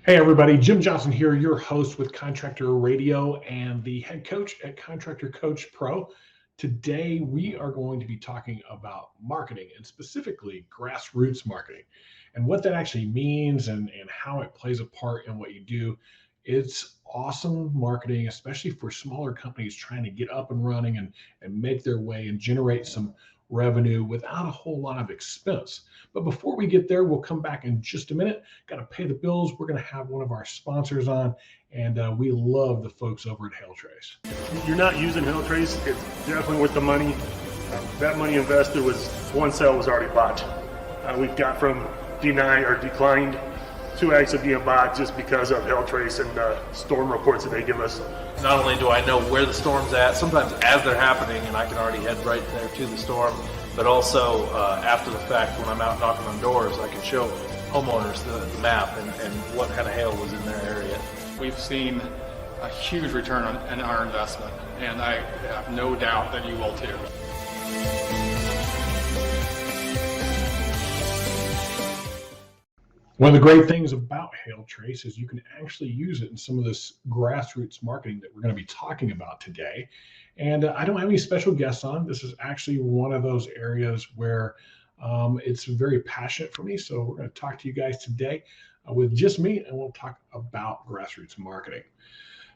Hey everybody, Jim Johnson here, your host with Contractor Radio and the head coach at Contractor Coach Pro. Today we are going to be talking about marketing and specifically grassroots marketing and what that actually means and how it plays a part in what you do. It's awesome marketing, especially for smaller companies trying to get up and running and make their way and generate some revenue without a whole lot of expense. But before we get there, we'll come back in just a minute. Got to pay the bills. We're going to have one of our sponsors on, and we love the folks over at Hail Trace. You're not using Hail Trace, it's definitely worth the money. That money invested was one sale was already bought. We've got from denied or declined 2 acts of being bought just because of Hail Trace and the storm reports that they give us. Not only do I know where the storm's at, sometimes as they're happening, and I can already head right there to the storm, but also after the fact, when I'm out knocking on doors, I can show homeowners the map and what kind of hail was in their area. We've seen a huge return on our investment, and I have no doubt that you will too. One of the great things about Hail Trace is you can actually use it in some of this grassroots marketing that we're going to be talking about today. And I don't have any special guests on. This is actually one of those areas where it's very passionate for me. So we're going to talk to you guys today with just me, and we'll talk about grassroots marketing.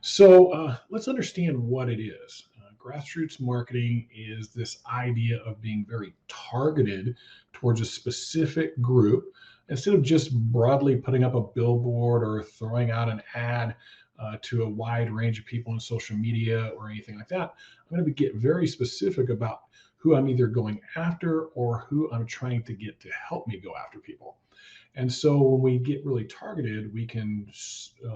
So let's understand what it is. Grassroots marketing is this idea of being very targeted towards a specific group. Instead of just broadly putting up a billboard or throwing out an ad to a wide range of people on social media or anything like that, I'm going to get very specific about who I'm either going after or who I'm trying to get to help me go after people. And so when we get really targeted, we can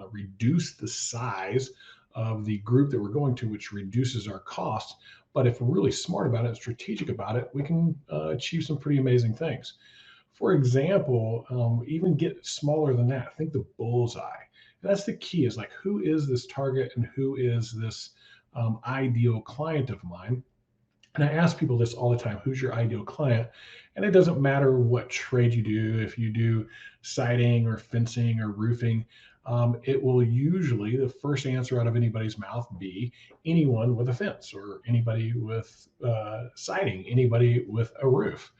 reduce the size of the group that we're going to, which reduces our costs. But if we're really smart about it, strategic about it, we can achieve some pretty amazing things. For example, even get smaller than that. Think the bullseye. That's the key, is like, who is this target and who is this ideal client of mine? And I ask people this all the time: who's your ideal client? And it doesn't matter what trade you do. If you do siding or fencing or roofing, it will usually, the first answer out of anybody's mouth be anyone with a fence, or anybody with siding, anybody with a roof.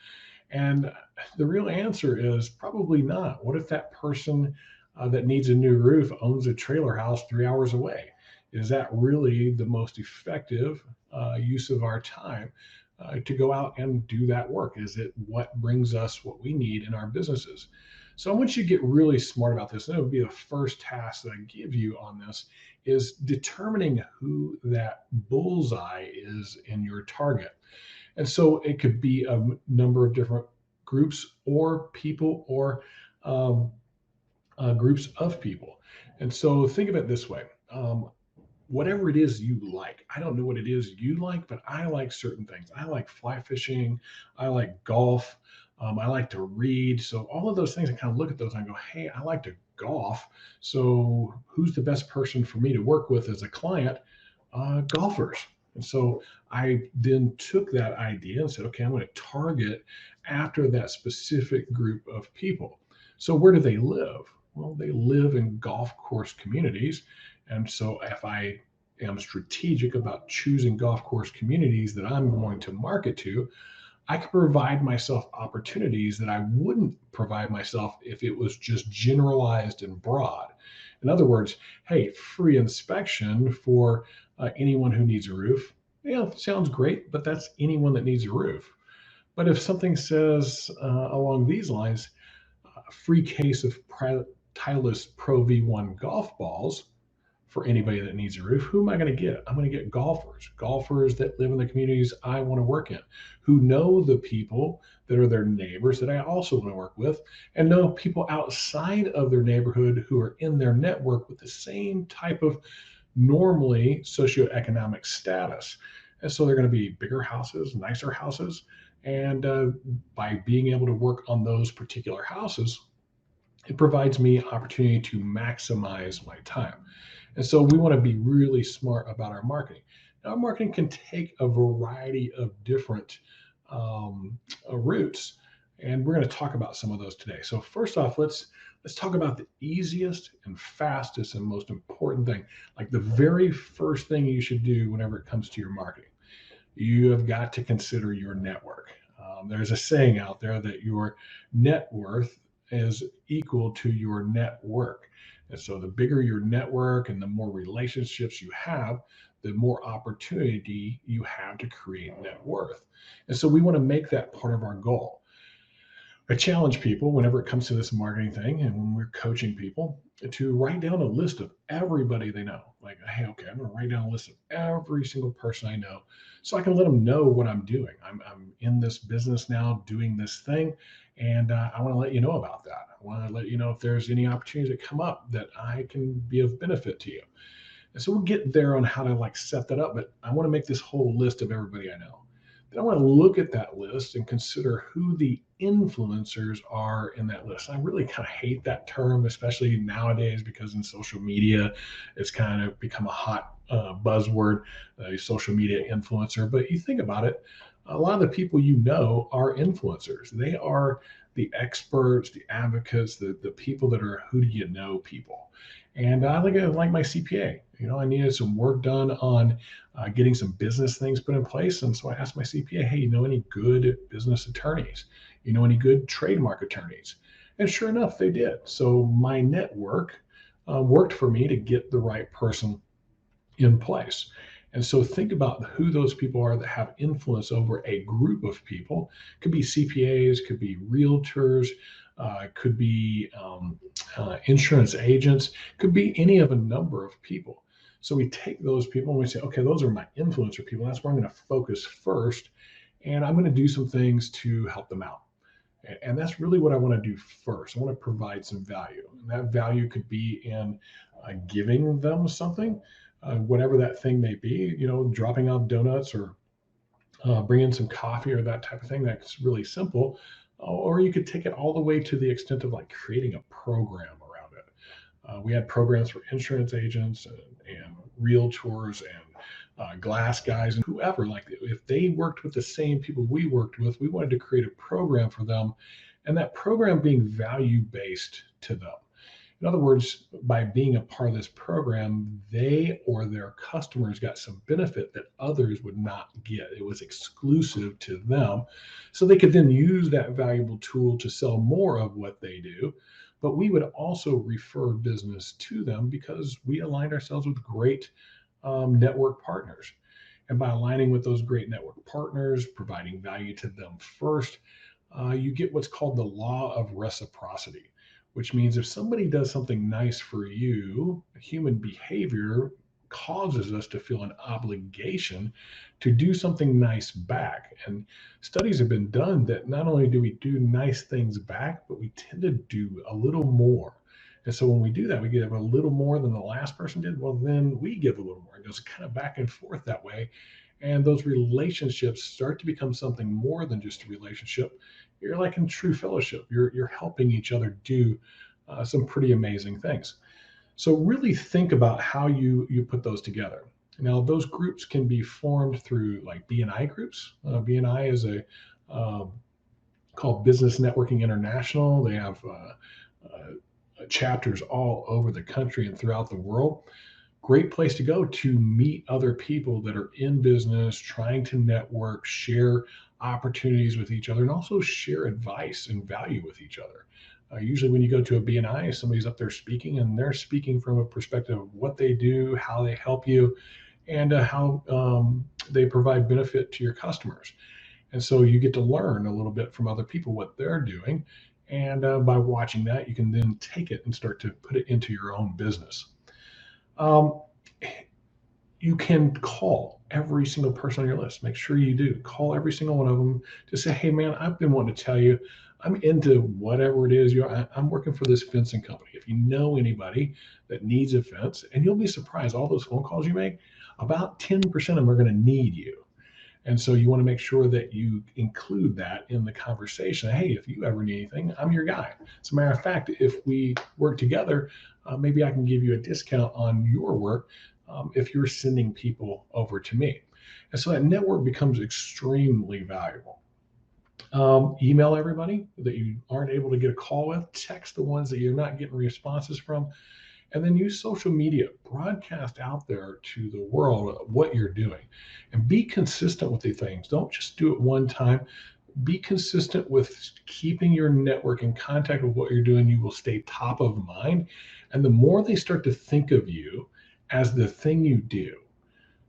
And the real answer is probably not. What if that person that needs a new roof owns a trailer house 3 hours away? Is that really the most effective use of our time to go out and do that work? Is it what brings us what we need in our businesses? So once you get really smart about this, and it would be the first task that I give you on this, is determining who that bullseye is in your target. And so it could be a number of different groups or people, or groups of people. And so think of it this way. Whatever it is you like, I don't know what it is you like, but I like certain things. I like fly fishing. I like golf. I like to read. So all of those things, I kind of look at those and I go, hey, I like to golf. So who's the best person for me to work with as a client? Golfers. And so I then took that idea and said, okay, I'm going to target after that specific group of people. So where do they live? Well, they live in golf course communities. And so if I am strategic about choosing golf course communities that I'm going to market to, I can provide myself opportunities that I wouldn't provide myself if it was just generalized and broad. In other words, hey, free inspection for anyone who needs a roof. Yeah, sounds great, but that's anyone that needs a roof. But if something says along these lines, free case of Titleist Pro V1 golf balls for anybody that needs a roof, who am I going to get? I'm going to get golfers that live in the communities I want to work in, who know the people that are their neighbors that I also want to work with, and know people outside of their neighborhood who are in their network with the same type of normally socioeconomic status. And so they're going to be bigger houses, nicer houses. And by being able to work on those particular houses, it provides me opportunity to maximize my time. And so we want to be really smart about our marketing. Now, our marketing can take a variety of different routes. And we're going to talk about some of those today. So first off, let's talk about the easiest and fastest and most important thing, like the very first thing you should do whenever it comes to your marketing. You have got to consider your network. There's a saying out there that your net worth is equal to your network. And so the bigger your network and the more relationships you have, the more opportunity you have to create net worth. And so we want to make that part of our goal. I challenge people whenever it comes to this marketing thing and when we're coaching people to write down a list of everybody they know. Like, hey, okay, I'm going to write down a list of every single person I know so I can let them know what I'm doing. I'm in this business now doing this thing, and I want to let you know about that. I want to let you know if there's any opportunities that come up that I can be of benefit to you. And so we'll get there on how to like set that up, but I want to make this whole list of everybody I know. Then I want to look at that list and consider who the influencers are in that list. I really kind of hate that term, especially nowadays, because in social media, it's kind of become a hot buzzword, social media influencer. But you think about it, a lot of the people you know are influencers. They are the experts, the advocates, the people that are who do you know people. And I like my CPA. I needed some work done on getting some business things put in place. And so I asked my CPA, hey, you know any good business attorneys? You know any good trademark attorneys? And sure enough, they did. So my network worked for me to get the right person in place. And so think about who those people are that have influence over a group of people. Could be CPAs, could be realtors, could be insurance agents, could be any of a number of people. So we take those people and we say, okay, those are my influencer people. That's where I'm going to focus first. And I'm going to do some things to help them out. And that's really what I want to do first. I want to provide some value. And that value could be in giving them something, whatever that thing may be, dropping off donuts or bringing some coffee or that type of thing. That's really simple. Or you could take it all the way to the extent of like creating a program around it. We had programs for insurance agents and realtors and glass guys and whoever. Like if they worked with the same people we worked with, we wanted to create a program for them, and that program being value-based to them. In other words, by being a part of this program, they or their customers got some benefit that others would not get. It was exclusive to them. So they could then use that valuable tool to sell more of what they do. But we would also refer business to them because we aligned ourselves with great network partners. And by aligning with those great network partners, providing value to them first, you get what's called the law of reciprocity, which means if somebody does something nice for you, human behavior causes us to feel an obligation to do something nice back. And studies have been done that not only do we do nice things back, but we tend to do a little more. And so when we do that, we give a little more than the last person did. Well, then we give a little more. It goes kind of back and forth that way. And those relationships start to become something more than just a relationship. You're like in true fellowship. You're helping each other do some pretty amazing things. So really think about how you put those together. Now, those groups can be formed through like BNI groups. BNI is called Business Networking International. They have chapters all over the country and throughout the world. Great place to go to meet other people that are in business, trying to network, share opportunities with each other, and also share advice and value with each other. Usually when you go to a BNI, somebody's up there speaking, and they're speaking from a perspective of what they do, how they help you, and how they provide benefit to your customers. And so you get to learn a little bit from other people what they're doing. And by watching that, you can then take it and start to put it into your own business. You can call every single person on your list. Make sure you do. Call every single one of them to say, hey, man, I've been wanting to tell you, I'm into whatever it is. I'm working for this fencing company. If you know anybody that needs a fence, and you'll be surprised, all those phone calls you make, about 10% of them are going to need you. And so you want to make sure that you include that in the conversation. Hey, if you ever need anything, I'm your guy. As a matter of fact, if we work together, maybe I can give you a discount on your work if you're sending people over to me. And so that network becomes extremely valuable. Email everybody that you aren't able to get a call with, text the ones that you're not getting responses from, and then use social media, broadcast out there to the world what you're doing, and be consistent with the things. Don't just do it one time. Be consistent with keeping your network in contact with what you're doing. You will stay top of mind. And the more they start to think of you as the thing you do,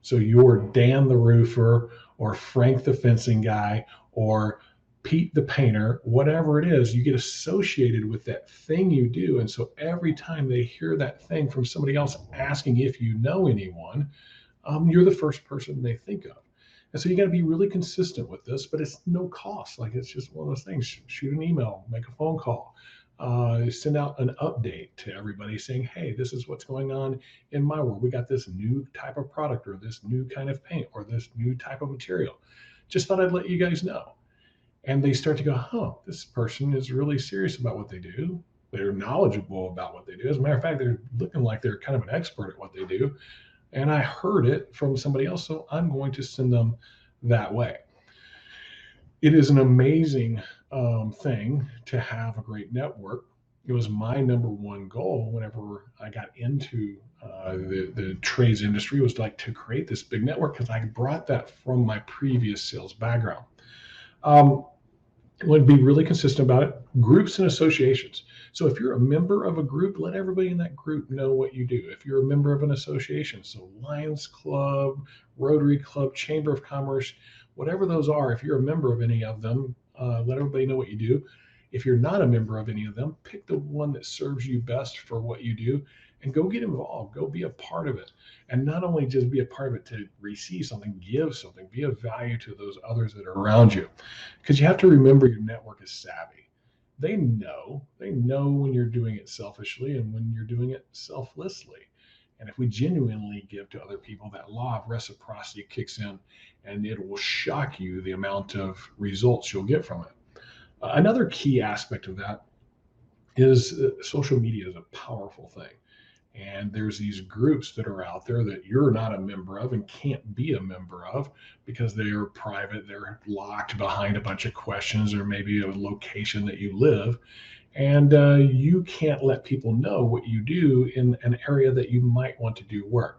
so you're Dan the roofer, or Frank the fencing guy, or Pete the painter, whatever it is, you get associated with that thing you do. And so every time they hear that thing from somebody else asking if you know anyone, you're the first person they think of. And so you got to be really consistent with this, but it's no cost. Like, it's just one of those things. Shoot an email, make a phone call, send out an update to everybody saying, hey, this is what's going on in my world. We got this new type of product, or this new kind of paint, or this new type of material. Just thought I'd let you guys know. And they start to go, huh, this person is really serious about what they do. They're knowledgeable about what they do. As a matter of fact, they're looking like they're kind of an expert at what they do. And I heard it from somebody else, so I'm going to send them that way. It is an amazing thing to have a great network. It was my number one goal whenever I got into the trades industry, was like to create this big network, because I brought that from my previous sales background. Would be really consistent about it. Groups and associations. So if you're a member of a group, let everybody in that group know what you do. If you're a member of an association, so Lions Club, Rotary Club, Chamber of Commerce, whatever those are, if you're a member of any of them, let everybody know what you do. If you're not a member of any of them, pick the one that serves you best for what you do, and go get involved, go be a part of it. And not only just be a part of it to receive something, give something, be of value to those others that are around you. Because you have to remember, your network is savvy. They know when you're doing it selfishly and when you're doing it selflessly. And if we genuinely give to other people, that law of reciprocity kicks in, and it will shock you the amount of results you'll get from it. Another key aspect of that is social media is a powerful thing. And there's these groups that are out there that you're not a member of and can't be a member of because they are private. They're locked behind a bunch of questions, or maybe a location that you live. And you can't let people know what you do in an area that you might want to do work.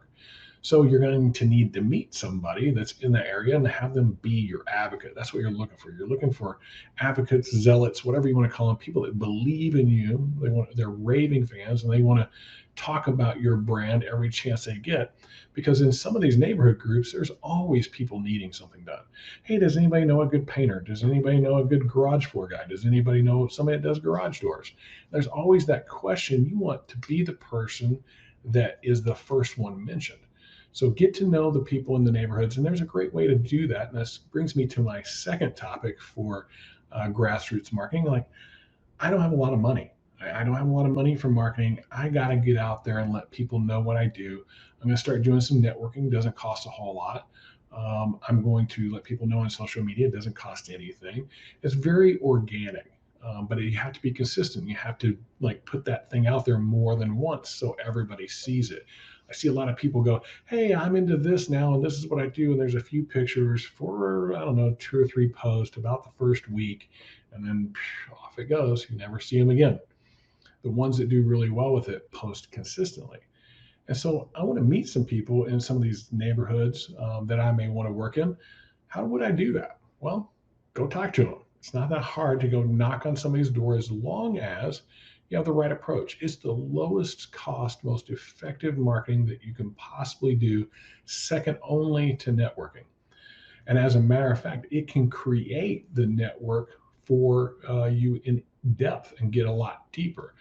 So you're going to need to meet somebody that's in the area and have them be your advocate. That's what you're looking for. You're looking for advocates, zealots, whatever you want to call them, people that believe in you. They're raving fans, and they want to talk about your brand every chance they get. Because in some of these neighborhood groups, there's always people needing something done. Hey, does anybody know a good painter? Does anybody know a good garage door guy? Does anybody know somebody that does garage doors? There's always that question. You want to be the person that is the first one mentioned. So get to know the people in the neighborhoods, and there's a great way to do that. And this brings me to my second topic for grassroots marketing. Like, I don't have a lot of money. I don't have a lot of money for marketing. I got to get out there and let people know what I do. I'm going to start doing some networking. It doesn't cost a whole lot. I'm going to let people know on social media. It doesn't cost anything. It's very organic, but you have to be consistent. You have to put that thing out there more than once so everybody sees it. I see a lot of people go, hey, I'm into this now, and this is what I do. And there's a few pictures for, 2 or 3 posts about the first week, and then off it goes. You never see them again. The ones that do really well with it post consistently. And so I want to meet some people in some of these neighborhoods that I may want to work in. How would I do that? Well, go talk to them. It's not that hard to go knock on somebody's door, as long as you have the right approach. It's the lowest cost, most effective marketing that you can possibly do, second only to networking. And as a matter of fact, it can create the network for you in depth and get a lot deeper.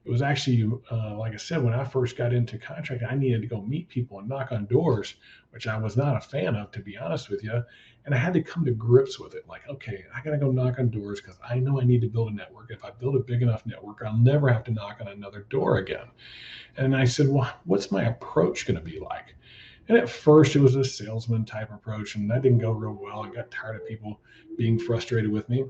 It was actually, like I said, when I first got into contracting, I needed to go meet people and knock on doors, which I was not a fan of, to be honest with you. And I had to come to grips with it. Like, okay, I got to go knock on doors because I know I need to build a network. If I build a big enough network, I'll never have to knock on another door again. And I said, well, what's my approach going to be like? And at first it was a salesman type approach, and that didn't go real well. I got tired of people being frustrated with me.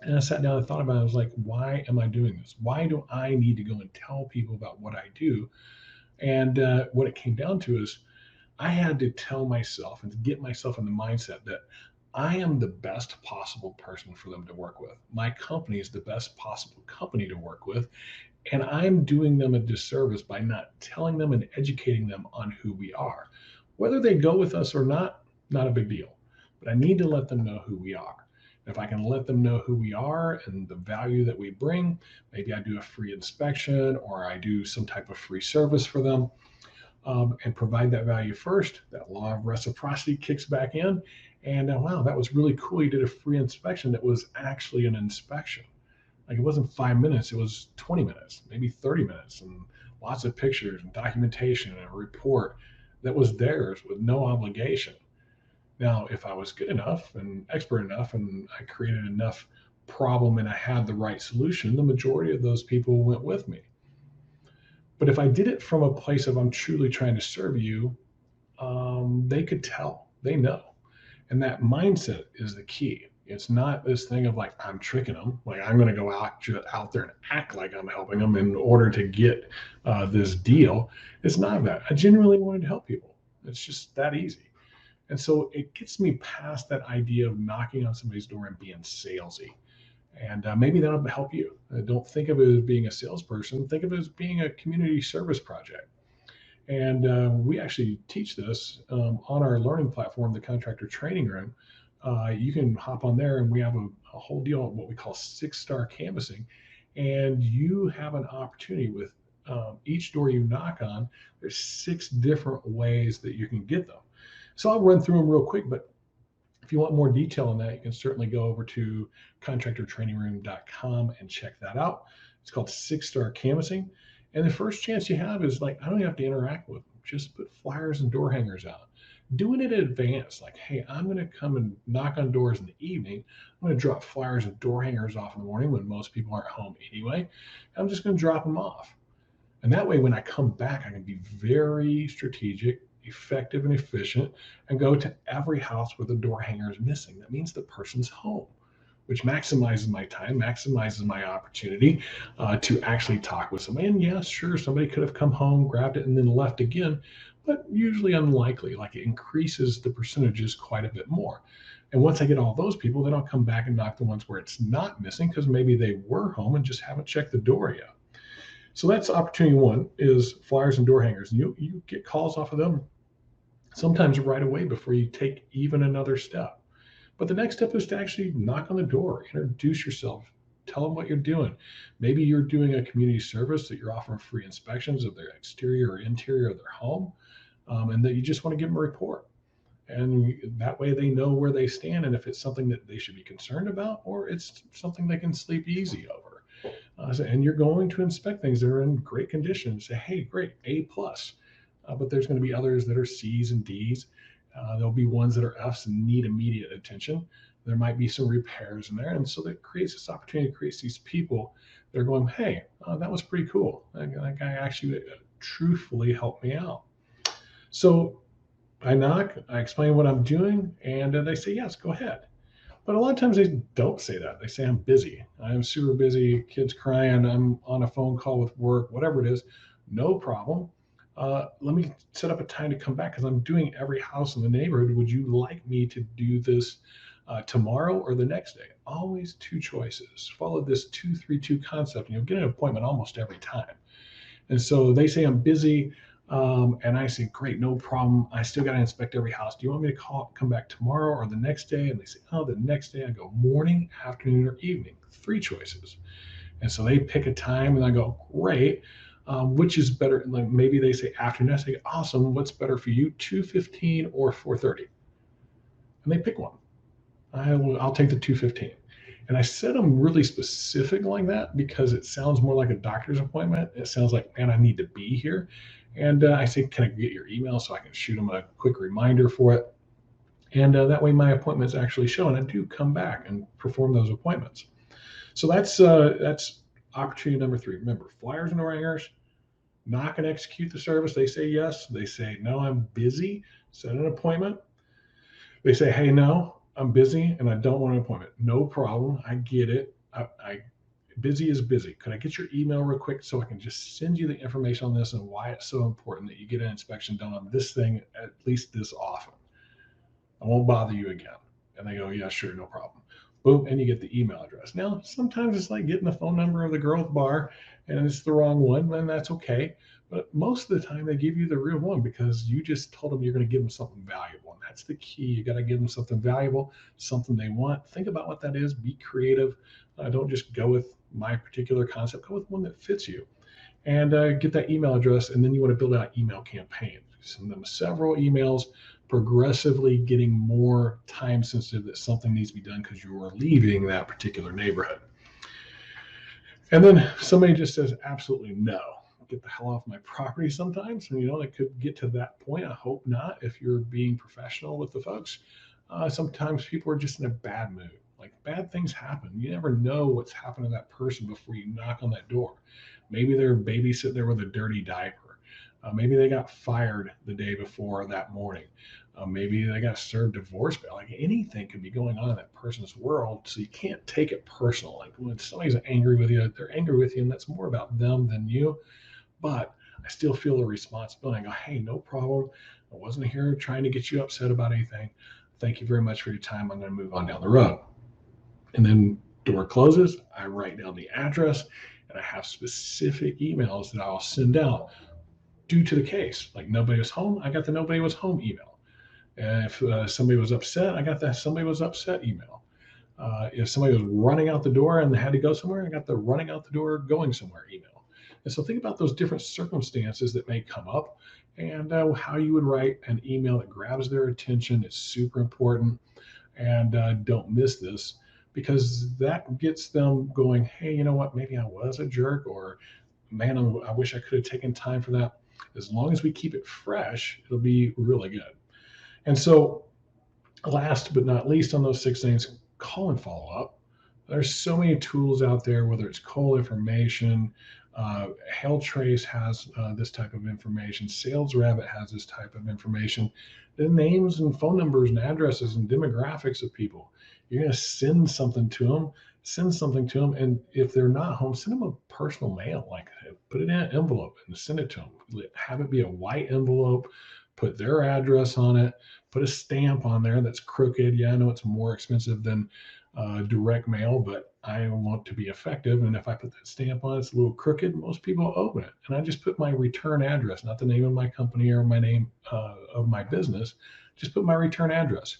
And I sat down and thought about it. I was like, why am I doing this? Why do I need to go and tell people about what I do? And what it came down to is I had to tell myself and get myself in the mindset that I am the best possible person for them to work with. My company is the best possible company to work with. And I'm doing them a disservice by not telling them and educating them on who we are. Whether they go with us or not a big deal. But I need to let them know who we are. If I can let them know who we are and the value that we bring, maybe I do a free inspection or I do some type of free service for them, and provide that value first, that law of reciprocity kicks back in. And wow, that was really cool. You did a free inspection that was actually an inspection. Like it wasn't 5 minutes, it was 20 minutes, maybe 30 minutes, and lots of pictures and documentation and a report that was theirs with no obligation. Now, if I was good enough and expert enough and I created enough problem and I had the right solution, the majority of those people went with me. But if I did it from a place of I'm truly trying to serve you, they could tell, they know. And that mindset is the key. It's not this thing of like, I'm tricking them. Like I'm going to go out there and act like I'm helping them in order to get this deal. It's not that. I genuinely wanted to help people. It's just that easy. And so it gets me past that idea of knocking on somebody's door and being salesy. And maybe that'll help you. Don't think of it as being a salesperson. Think of it as being a community service project. And we actually teach this on our learning platform, the Contractor Training Room. You can hop on there and we have a whole deal of what we call 6-star canvassing. And you have an opportunity with each door you knock on, there's 6 different ways that you can get them. So I'll run through them real quick, but if you want more detail on that, you can certainly go over to contractortrainingroom.com and check that out. It's called 6-star canvassing. And the first chance you have is like, I don't even have to interact with them. Just put flyers and door hangers out. Doing it in advance, like, hey, I'm going to come and knock on doors in the evening. I'm going to drop flyers and door hangers off in the morning when most people aren't home anyway. I'm just going to drop them off. And that way, when I come back, I can be very strategic, effective, and efficient and go to every house where the door hanger is missing. That means the person's home, which maximizes my time, maximizes my opportunity to actually talk with somebody. And yes, sure, somebody could have come home, grabbed it, and then left again, but usually unlikely. Like it increases the percentages quite a bit more. And once I get all those people, then I'll come back and knock the ones where it's not missing because maybe they were home and just haven't checked the door yet. So that's opportunity one, is flyers and door hangers. And you get calls off of them sometimes right away before you take even another step. But the next step is to actually knock on the door, introduce yourself, tell them what you're doing. Maybe you're doing a community service that you're offering free inspections of their exterior or interior of their home, and that you just want to give them a report. And that way they know where they stand and if it's something that they should be concerned about or it's something they can sleep easy over. And you're going to inspect things that are in great condition. Say, hey, great, A+. But there's going to be others that are C's and D's. There'll be ones that are F's and need immediate attention. There might be some repairs in there. And so that creates this opportunity, creates these people that are going, hey, that was pretty cool. That guy actually truthfully helped me out. So I knock, I explain what I'm doing, and they say, yes, go ahead. But a lot of times they don't say that. They say, I'm busy. I'm super busy, kids crying, I'm on a phone call with work, whatever it is. No problem. Let me set up a time to come back because I'm doing every house in the neighborhood. Would you like me to do this tomorrow or the next day? Always 2 choices. Follow this 2-3-2 concept and you'll get an appointment almost every time. And so they say I'm busy, and I say, great, no problem. I still got to inspect every house. Do you want me to come back tomorrow or the next day? And they say, oh, the next day. I go morning, afternoon, or evening. 3 choices. And so they pick a time and I go, great. Which is better? Like maybe they say afternoon. I say, awesome. What's better for you, 2:15 or 4:30? And they pick one. I'll take the 2:15. And I set them really specific like that because it sounds more like a doctor's appointment. It sounds like, man, I need to be here. And I say, can I get your email so I can shoot them a quick reminder for it? And that way my appointments actually show, and I do come back and perform those appointments. So that's opportunity number 3. Remember, flyers and door hangers, knock and execute the service. They say yes. They say, no, I'm busy. Set an appointment. They say, hey, no, I'm busy and I don't want an appointment. No problem. I get it. Busy is busy. Could I get your email real quick so I can just send you the information on this and why it's so important that you get an inspection done on this thing at least this often? I won't bother you again. And they go, yeah, sure, no problem. Boom, and you get the email address. Now, sometimes it's like getting the phone number of the girl at the bar and it's the wrong one, then that's okay. But most of the time they give you the real one because you just told them you're going to give them something valuable. And that's the key. You got to give them something valuable, something they want. Think about what that is. Be creative. Don't just go with my particular concept. Go with one that fits you. And get that email address. And then you want to build out email campaigns. Send them several emails, progressively getting more time sensitive that something needs to be done because you are leaving that particular neighborhood. And then somebody just says, absolutely no, get the hell off my property sometimes. And, it could get to that point. I hope not if you're being professional with the folks. Sometimes people are just in a bad mood. Like bad things happen. You never know what's happened to that person before you knock on that door. Maybe they're babysitting there with a dirty diaper. Maybe they got fired the day before that morning. Maybe they got served divorce bail. Like anything could be going on in that person's world. So you can't take it personal. Like when somebody's angry with you, they're angry with you, and that's more about them than you. But I still feel a responsibility. I go, hey, no problem. I wasn't here trying to get you upset about anything. Thank you very much for your time. I'm going to move on down the road. And then door closes. I write down the address, and I have specific emails that I'll send out due to the case. Like nobody was home, I got the nobody was home email. And if somebody was upset, I got that somebody was upset email. If somebody was running out the door and had to go somewhere, I got the running out the door going somewhere email. And so think about those different circumstances that may come up and how you would write an email that grabs their attention. It's super important. And don't miss this, because that gets them going, hey, you know what, maybe I was a jerk, or man, I wish I could have taken time for that. As long as we keep it fresh, it'll be really good. And so last but not least on those 6 things, call and follow up. There's so many tools out there, whether it's call information, HailTrace has this type of information, Sales Rabbit has this type of information, the names and phone numbers and addresses and demographics of people. You're going to send something to them, and if they're not home, send them a personal mail, like put it in an envelope and send it to them. Have it be a white envelope, put their address on it, put a stamp on there that's crooked. Yeah, I know it's more expensive than direct mail, but I want to be effective. And if I put that stamp on, it's a little crooked, most people open it. And I just put my return address, not the name of my company or my name of my business, just put my return address.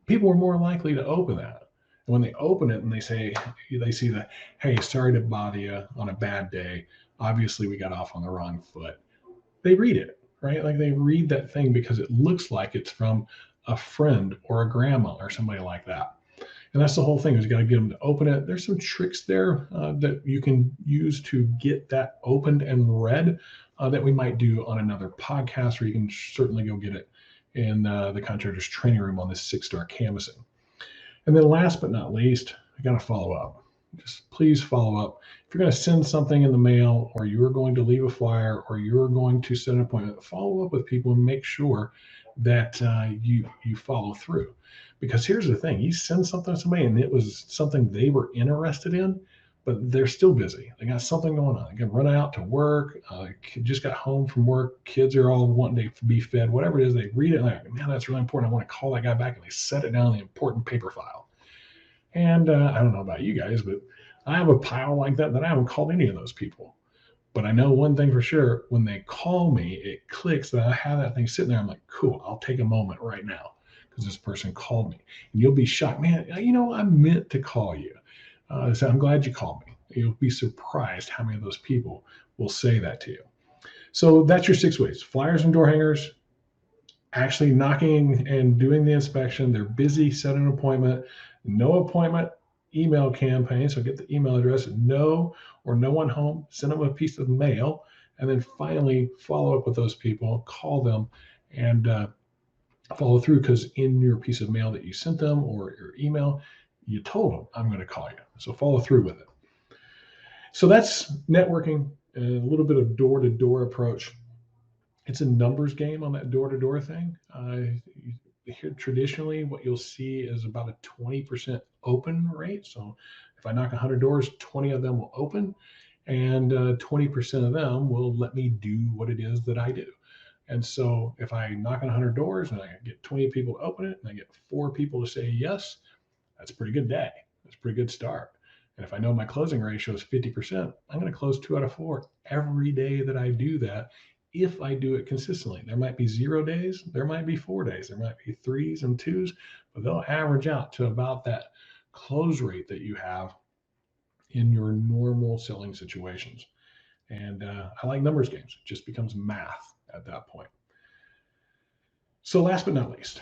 People are more likely to open that. And when they open it and they see that, hey, sorry to bother you on a bad day. Obviously, we got off on the wrong foot. They read it, right? Like they read that thing because it looks like it's from a friend or a grandma or somebody like that. And that's the whole thing, is you got to get them to open it. There's some tricks there that you can use to get that opened and read that we might do on another podcast, or you can certainly go get it in the contractor's training room on this 6-star canvassing. And then last but not least, I got to follow up. Just please follow up. If you're going to send something in the mail, or you're going to leave a flyer, or you're going to set an appointment, follow up with people and make sure that you follow through. Because here's the thing, you send something to somebody and it was something they were interested in, but they're still busy. They got something going on. They got run out to work, just got home from work, kids are all wanting to be fed, whatever it is. They read it and they're like, man, that's really important. I want to call that guy back, and they set it down in the important paper file. And I don't know about you guys, but I have a pile like that I haven't called any of those people. But I know one thing for sure, when they call me, it clicks that I have that thing sitting there. I'm like, cool, I'll take a moment right now because this person called me. And you'll be shocked, man, I meant to call you. So I'm glad you called me. You'll be surprised how many of those people will say that to you. So that's your 6 ways: flyers and door hangers, actually knocking and doing the inspection. They're busy, set an appointment, no appointment email campaign. So get the email address, no or no one home, send them a piece of mail, and then finally follow up with those people, call them, and follow through, because in your piece of mail that you sent them or your email, you told them, I'm going to call you. So follow through with it. So that's networking, and a little bit of door-to-door approach. It's a numbers game on that door-to-door thing. Here, traditionally, what you'll see is about a 20% open rate. So if I knock 100 doors, 20 of them will open, and 20% of them will let me do what it is that I do. And so if I knock on 100 doors and I get 20 people to open it and I get 4 people to say yes, that's a pretty good day. That's a pretty good start. And if I know my closing ratio is 50%, I'm going to close 2 out of 4 every day that I do that, if I do it consistently. There might be 0 days, there might be 4 days, there might be 3s and 2s, but they'll average out to about that close rate that you have in your normal selling situations. And I like numbers games. It just becomes math at that point. So last but not least,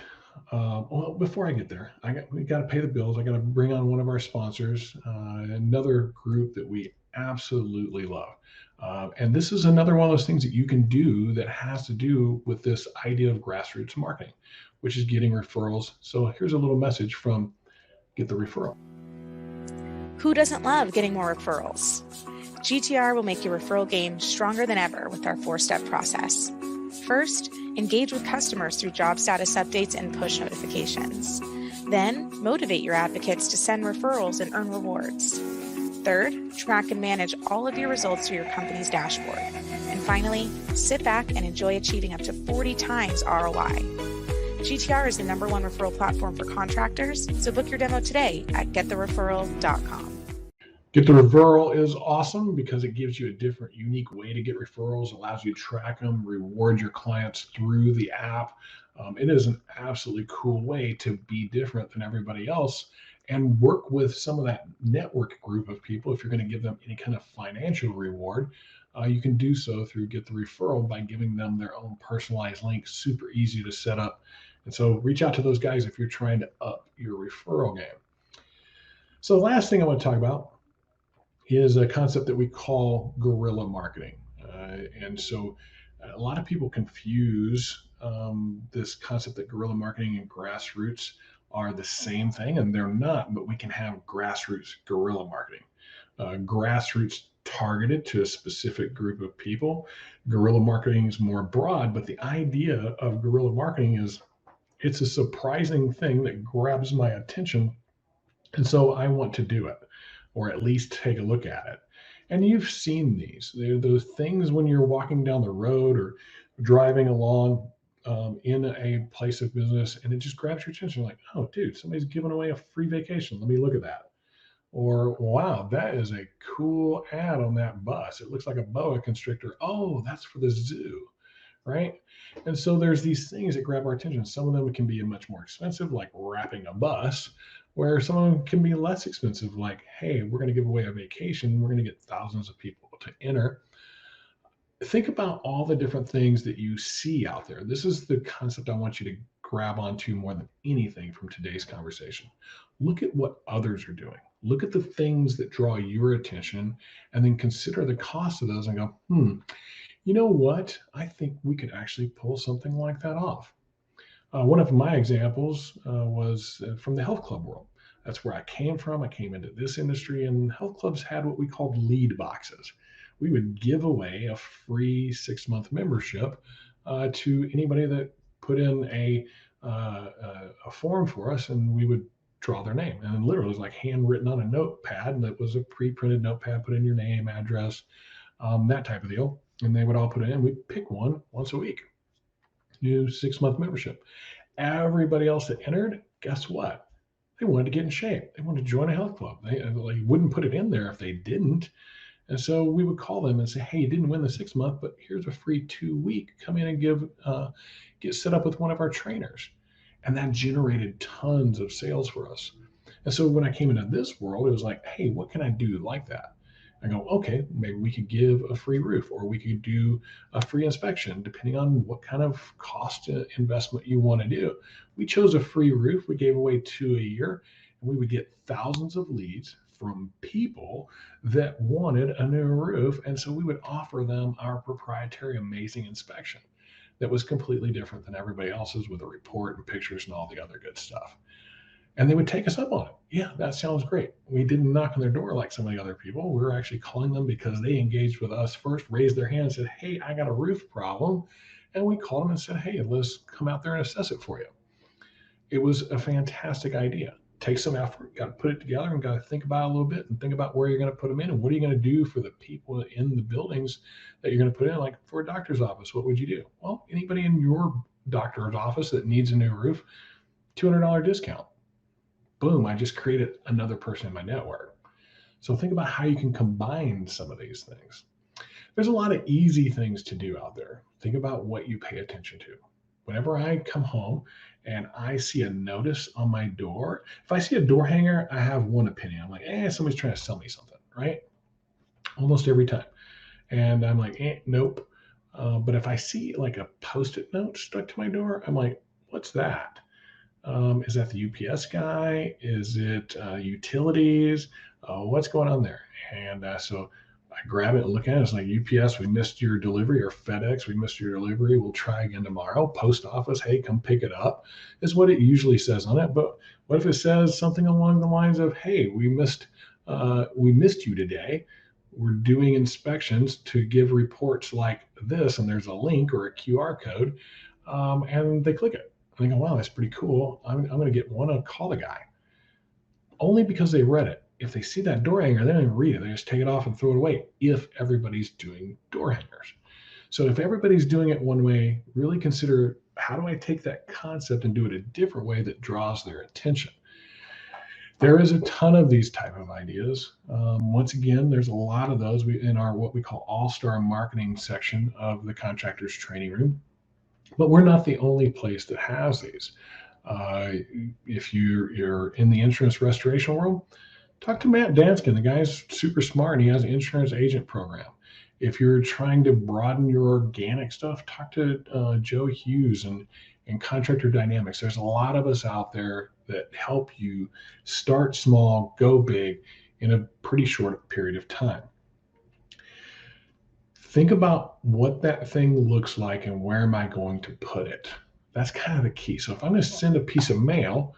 well, before I get there, we got to pay the bills. I got to bring on one of our sponsors, another group that we absolutely love. And this is another one of those things that you can do that has to do with this idea of grassroots marketing, which is getting referrals. So here's a little message from Get the Referral. Who doesn't love getting more referrals? GTR will make your referral game stronger than ever with our 4-step process. First, engage with customers through job status updates and push notifications. Then, motivate your advocates to send referrals and earn rewards. Third, track and manage all of your results through your company's dashboard. And finally, sit back and enjoy achieving up to 40 times ROI. GTR is the #1 referral platform for contractors, so book your demo today at getthereferral.com. Get the Referral is awesome because it gives you a different, unique way to get referrals, allows you to track them, reward your clients through the app. It is an absolutely cool way to be different than everybody else and work with some of that network group of people. If you're going to give them any kind of financial reward, you can do so through Get the Referral by giving them their own personalized link, super easy to set up. And so reach out to those guys if you're trying to up your referral game. So the last thing I want to talk about is a concept that we call guerrilla marketing. And so a lot of people confuse this concept that guerrilla marketing and grassroots are the same thing, and they're not, but we can have grassroots guerrilla marketing. Grassroots targeted to a specific group of people. Guerrilla marketing is more broad, but the idea of guerrilla marketing is it's a surprising thing that grabs my attention. And so I want to do it, or at least take a look at it. And you've seen these. They're those things when you're walking down the road or driving along in a place of business, and it just grabs your attention like, oh, dude, somebody's giving away a free vacation. Let me look at that. Or, wow, that is a cool ad on that bus. It looks like a boa constrictor. Oh, that's for the zoo, right? And so there's these things that grab our attention. Some of them can be much more expensive, like wrapping a bus, where some of them can be less expensive, like, hey, we're going to give away a vacation. We're going to get thousands of people to enter. Think about all the different things that you see out there. This is the concept I want you to grab onto more than anything from today's conversation. Look at what others are doing. Look at the things that draw your attention, and then consider the cost of those and go, you know what? I think we could actually pull something like that off. One of my examples was from the health club world. That's where I came from. I came into this industry, and health clubs had what we called lead boxes. We would give away a free 6-month membership to anybody that put in a form for us, and we would draw their name. And literally it was like handwritten on a notepad, and it was a pre-printed notepad, put in your name, address, that type of deal. And they would all put it in. We'd pick one once a week. New 6-month membership. Everybody else that entered, guess what? They wanted to get in shape. They wanted to join a health club. They wouldn't put it in there if they didn't. And so we would call them and say, hey, you didn't win the 6-month, but here's a free 2-week. Come in and get set up with one of our trainers. And that generated tons of sales for us. And so when I came into this world, it was like, hey, what can I do like that? I go, okay, maybe we could give a free roof, or we could do a free inspection, depending on what kind of cost investment you want to do. We chose a free roof. We gave away 2 a year, and we would get thousands of leads from people that wanted a new roof. And so we would offer them our proprietary amazing inspection that was completely different than everybody else's, with a report and pictures and all the other good stuff. And they would take us up on it. Yeah, that sounds great. We didn't knock on their door like some of the other people. We were actually calling them because they engaged with us first, raised their hand and said, hey, I got a roof problem. And we called them and said, hey, let's come out there and assess it for you. It was a fantastic idea. takes some effort. You got to put it together and got to think about it a little bit and think about where you're going to put them in and what are you going to do for the people in the buildings that you're going to put in. Like for a doctor's office, what would you do? Well, anybody in your doctor's office that needs a new roof, $200 discount. Boom, I just created another person in my network. So think about how you can combine some of these things. There's a lot of easy things to do out there. Think about what you pay attention to. Whenever I come home and I see a notice on my door, if I see a door hanger, I have one opinion. I'm like, somebody's trying to sell me something, right? Almost every time. And I'm like, nope. But if I see like a Post-it note stuck to my door, I'm like, what's that? Is that the UPS guy? Is it utilities? What's going on there? And so I grab it and look at it. It's like, UPS, we missed your delivery, or FedEx, we missed your delivery. We'll try again tomorrow. Post office, hey, come pick it up, is what it usually says on it. But what if it says something along the lines of, hey, we missed you today. We're doing inspections to give reports like this, and there's a link or a QR code, and they click it. I think, wow, that's pretty cool. I'm going to want to call the guy. Only because they read it. If they see that door hanger, they don't even read it. They just take it off and throw it away if everybody's doing door hangers. So if everybody's doing it one way, really consider, how do I take that concept and do it a different way that draws their attention? There is a ton of these type of ideas. Once again, there's a lot of those in our what we call all-star marketing section of the Contractors Training Room. But we're not the only place that has these. If you're in the insurance restoration world, talk to Matt Danskin. The guy's super smart and he has an insurance agent program. If you're trying to broaden your organic stuff, talk to Joe Hughes and Contractor Dynamics. There's a lot of us out there that help you start small, go big in a pretty short period of time. Think about what that thing looks like and where am I going to put it? That's kind of the key. So if I'm going to send a piece of mail,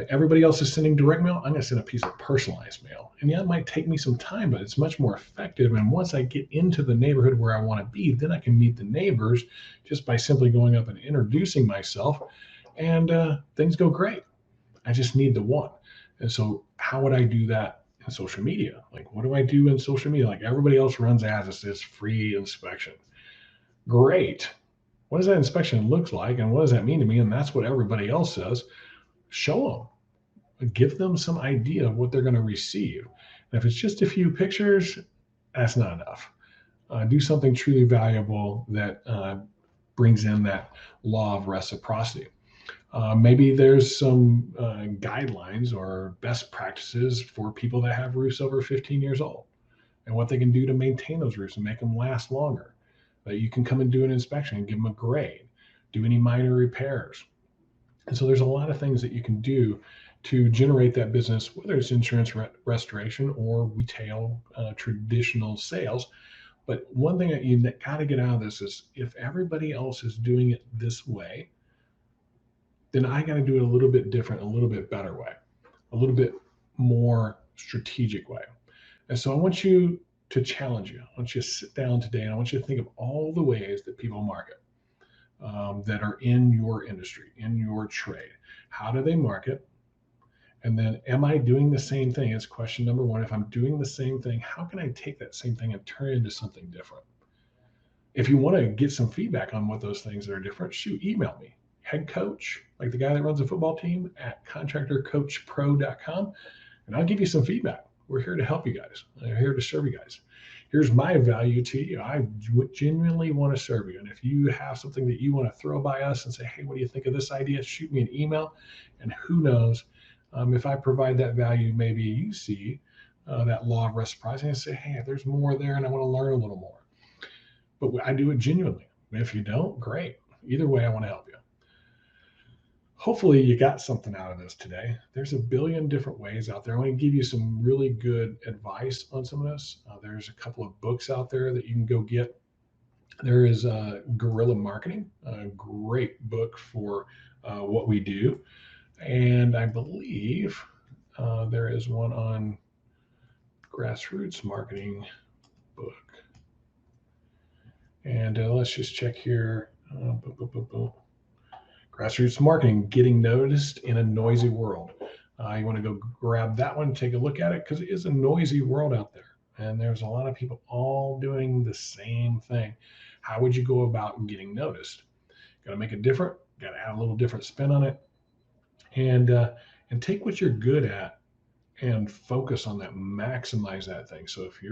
everybody else is sending direct mail, I'm going to send a piece of personalized mail. And yeah, it might take me some time, but it's much more effective. And once I get into the neighborhood where I want to be, then I can meet the neighbors just by simply going up and introducing myself, and things go great. I just need the one. And so how would I do that in social media? Like, what do I do in social media? Like everybody else runs ads that says free inspection. Great. What does that inspection look like? And what does that mean to me? And that's what everybody else says. Show them, give them some idea of what they're going to receive. And if it's just a few pictures, that's not enough. Do something truly valuable that brings in that law of reciprocity. Maybe there's some guidelines or best practices for people that have roofs over 15 years old and what they can do to maintain those roofs and make them last longer. That you can come and do an inspection and give them a grade, do any minor repairs. And so there's a lot of things that you can do to generate that business, whether it's insurance restoration or retail traditional sales. But one thing that you got to get out of this is, if everybody else is doing it this way, then I got to do it a little bit different, a little bit better way, a little bit more strategic way. And so I want you to challenge you. I want you to sit down today and I want you to think of all the ways that people market that are in your industry, in your trade. How do they market? And then, am I doing the same thing? It's question number one. If I'm doing the same thing, how can I take that same thing and turn it into something different? If you want to get some feedback on what those things that are different, email me. Head coach, like the guy that runs the football team, at contractorcoachpro.com, and I'll give you some feedback. We're here to help you guys. We're here to serve you guys. Here's my value to you. I genuinely want to serve you. And if you have something that you want to throw by us and say, hey, what do you think of this idea? Shoot me an email. And who knows, if I provide that value, maybe you see that law of reciprocity and say, hey, there's more there and I want to learn a little more. But I do it genuinely. If you don't, great. Either way, I want to help you. Hopefully you got something out of this today. There's a billion different ways out there. I want to give you some really good advice on some of this. There's a couple of books out there that you can go get. There is Guerrilla Marketing, a great book for what we do. And I believe there is one on Grassroots Marketing book. And let's just check here. Grassroots Marketing, Getting Noticed in a Noisy World. You want to go grab that one, take a look at it, because it is a noisy world out there. And there's a lot of people all doing the same thing. How would you go about getting noticed? Got to make it different. Got to add a little different spin on it, and take what you're good at and focus on that. Maximize that thing. So if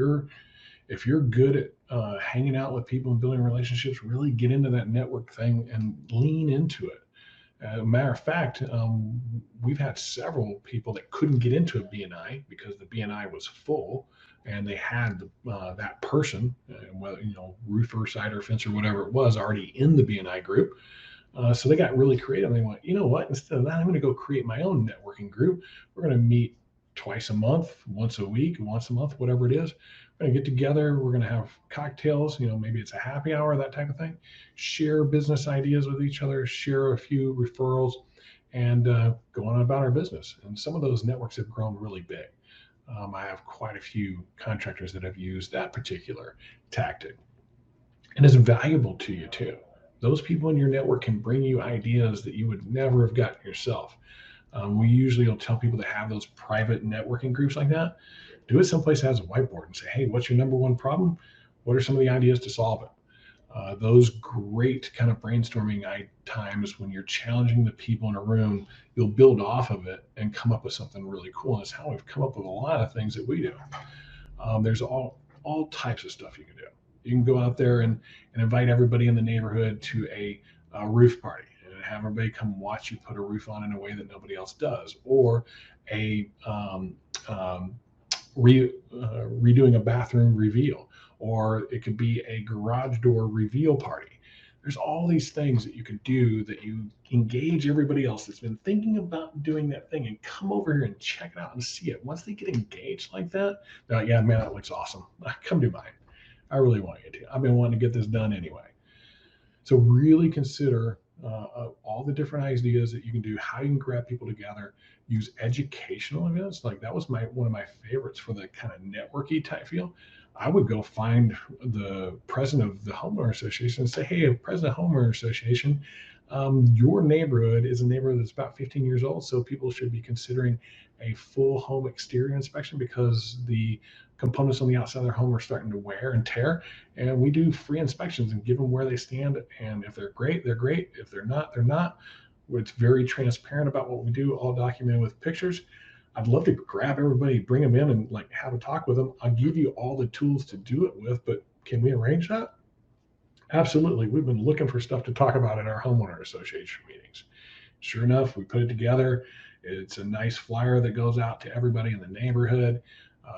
you're good at hanging out with people and building relationships, really get into that network thing and lean into it. As a matter of fact, we've had several people that couldn't get into a BNI because the BNI was full, and they had that person, whether roofer, cider, fencer, whatever it was, already in the BNI group. So they got really creative. They went, you know what? Instead of that, I'm going to go create my own networking group. We're going to meet twice a month, once a week, once a month, whatever it is. We're going to get together. We're going to have cocktails, maybe it's a happy hour, that type of thing. Share business ideas with each other, share a few referrals, and go on about our business. And some of those networks have grown really big. I have quite a few contractors that have used that particular tactic. And it's valuable to you too. Those people in your network can bring you ideas that you would never have gotten yourself. We usually will tell people to have those private networking groups like that. Do it someplace that has a whiteboard and say, hey, what's your number one problem? What are some of the ideas to solve it? Those great kind of brainstorming times when you're challenging the people in a room, you'll build off of it and come up with something really cool. And it's how we've come up with a lot of things that we do. There's all types of stuff you can do. You can go out there and invite everybody in the neighborhood to a roof party and have everybody come watch you put a roof on in a way that nobody else does, or a redoing a bathroom reveal, or it could be a garage door reveal party. There's all these things that you can do that you engage everybody else that's been thinking about doing that thing, and come over here and check it out and see it. Once they get engaged like that, they're like, yeah, man, that looks awesome. Come do mine. I really want you to. I've been wanting to get this done anyway. So really consider all the different ideas that you can do, how you can grab people together, use educational events. Like that was one of my favorites for the kind of networky type feel. I would go find the president of the homeowner association and say, hey, president of the homeowner association, your neighborhood is a neighborhood that's about 15 years old, so people should be considering a full home exterior inspection because the components on the outside of their home are starting to wear and tear, and we do free inspections and give them where they stand, and if they're great, they're great. If they're not, they're not. It's very transparent about what we do, all documented with pictures. I'd love to grab everybody, bring them in and like have a talk with them. I'll give you all the tools to do it with, but can we arrange that? Absolutely. We've been looking for stuff to talk about in our homeowner association meetings. Sure enough, we put it together. It's a nice flyer that goes out to everybody in the neighborhood.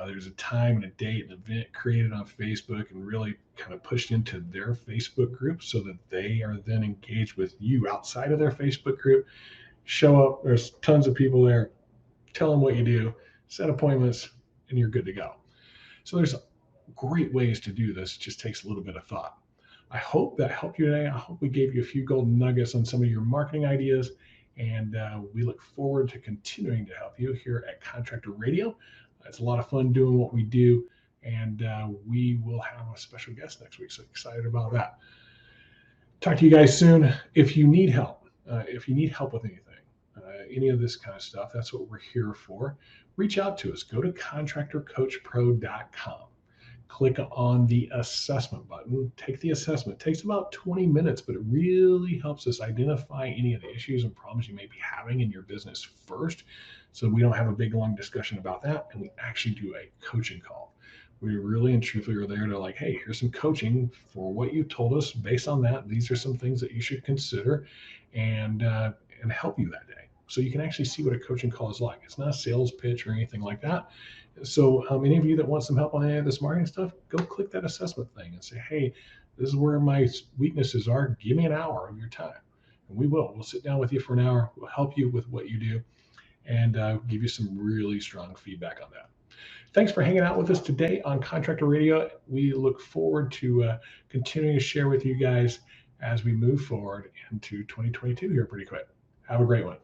There's a time and a date, an event created on Facebook and really kind of pushed into their Facebook group so that they are then engaged with you outside of their Facebook group. Show up, there's tons of people there. Tell them what you do, set appointments, and you're good to go. So there's great ways to do this. It just takes a little bit of thought. I hope that helped you today. I hope we gave you a few golden nuggets on some of your marketing ideas, and we look forward to continuing to help you here at Contractor Radio. It's a lot of fun doing what we do, and we will have a special guest next week, so excited about that. Talk to you guys soon. If you need help with anything, any of this kind of stuff, that's what we're here for. Reach out to us. Go to contractorcoachpro.com. Click on the assessment button. Take the assessment. It takes about 20 minutes, but it really helps us identify any of the issues and problems you may be having in your business first, so we don't have a big, long discussion about that, and we actually do a coaching call. We really and truthfully are there to like, hey, here's some coaching for what you told us. Based on that, these are some things that you should consider and help you that day. So you can actually see what a coaching call is like. It's not a sales pitch or anything like that. So any of you that want some help on any of this marketing stuff, go click that assessment thing and say, hey, this is where my weaknesses are. Give me an hour of your time. And we'll sit down with you for an hour. We'll help you with what you do and give you some really strong feedback on that. Thanks for hanging out with us today on Contractor Radio. We look forward to continuing to share with you guys as we move forward into 2022 here pretty quick. Have a great one.